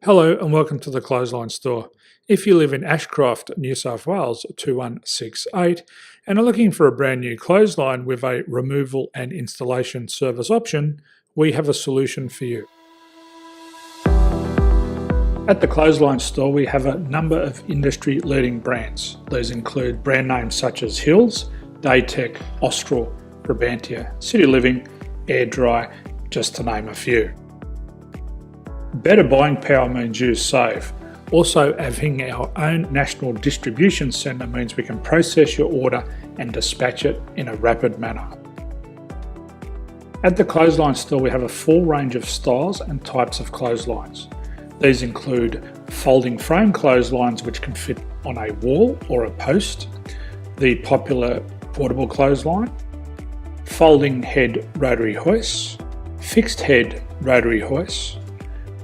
Hello and welcome to the Clothesline Store. If you live in Ashcroft, New South Wales 2168 and are looking for a brand new clothesline with a removal and installation service option, we have a solution for you. At the Clothesline Store we have a number of industry leading brands. These include brand names such as Hills, Daytech, Austral, Brabantia, City Living, Air Dry, just to name a few. Better buying power means you save. Also, having our own national distribution centre means we can process your order and dispatch it in a rapid manner. At the Clothesline Store we have a full range of styles and types of clotheslines. These include folding frame clotheslines which can fit on a wall or a post, the popular portable clothesline, folding head rotary hoists, fixed head rotary hoists,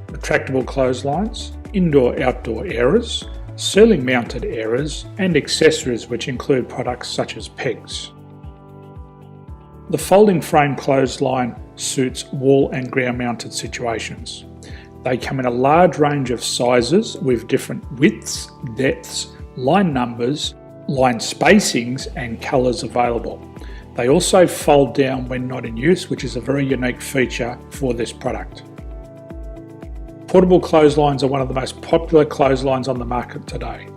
retractable clotheslines, indoor-outdoor airers, ceiling mounted airers and accessories which include products such as pegs. The folding frame clothesline suits wall and ground mounted situations. They come in a large range of sizes with different widths, depths, line numbers, line spacings and colours available. They also fold down when not in use, which is a very unique feature for this product. Portable clotheslines are one of the most popular clotheslines on the market today.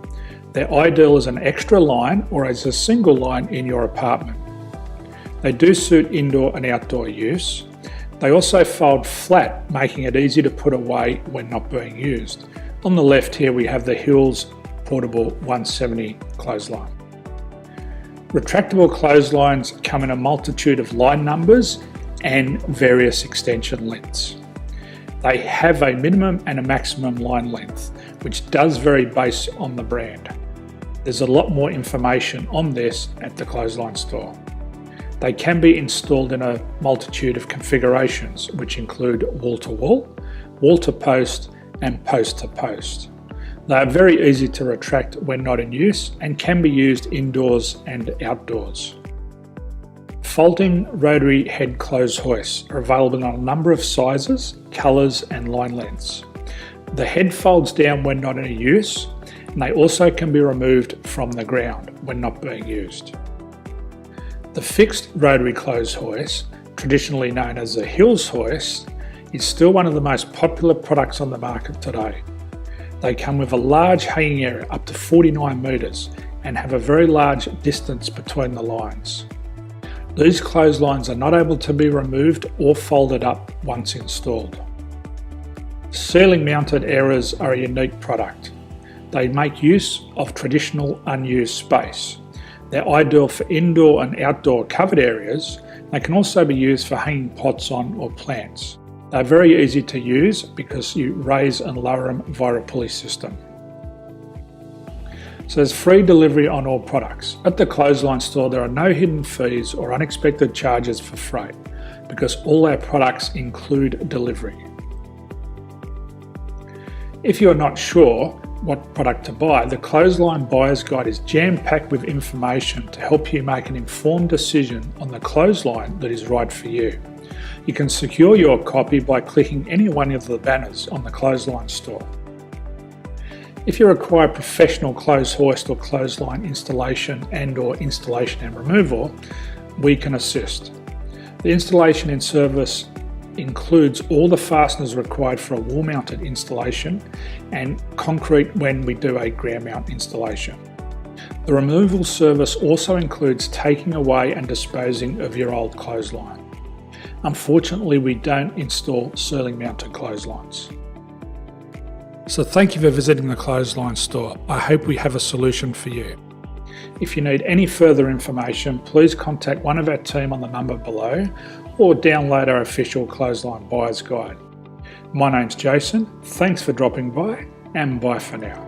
They're ideal as an extra line or as a single line in your apartment. They do suit indoor and outdoor use. They also fold flat, making it easy to put away when not being used. On the left here we have the Hills Portable 170 clothesline. Retractable clotheslines come in a multitude of line numbers and various extension lengths. They have a minimum and a maximum line length, which does vary based on the brand. There's a lot more information on this at the Clothesline Store. They can be installed in a multitude of configurations, which include wall-to-wall, wall-to-post and post-to-post. They are very easy to retract when not in use and can be used indoors and outdoors. Folding rotary head clothes hoists are available in a number of sizes, colours and line lengths. The head folds down when not in use and they also can be removed from the ground when not being used. The fixed rotary clothes hoist, traditionally known as the Hills hoist, is still one of the most popular products on the market today. They come with a large hanging area up to 49 metres and have a very large distance between the lines. These clotheslines are not able to be removed or folded up once installed. Ceiling mounted airers are a unique product. They make use of traditional unused space. They're ideal for indoor and outdoor covered areas. They can also be used for hanging pots on or plants. They're very easy to use because you raise and lower them via a pulley system. So there's free delivery on all products. At the Clothesline Store there are no hidden fees or unexpected charges for freight because all our products include delivery. If you're not sure what product to buy, the Clothesline Buyer's Guide is jam-packed with information to help you make an informed decision on the clothesline that is right for you. You can secure your copy by clicking any one of the banners on the Clothesline Store. If you require professional clothes hoist or clothesline installation and/or installation and removal, we can assist. The installation and service includes all the fasteners required for a wall-mounted installation and concrete when we do a ground mount installation. The removal service also includes taking away and disposing of your old clothesline. Unfortunately, we don't install ceiling mounted clotheslines. So thank you for visiting the Clothesline Store. I hope we have a solution for you. If you need any further information, please contact one of our team on the number below or download our official Clothesline Buyer's Guide. My name's Jason, thanks for dropping by and bye for now.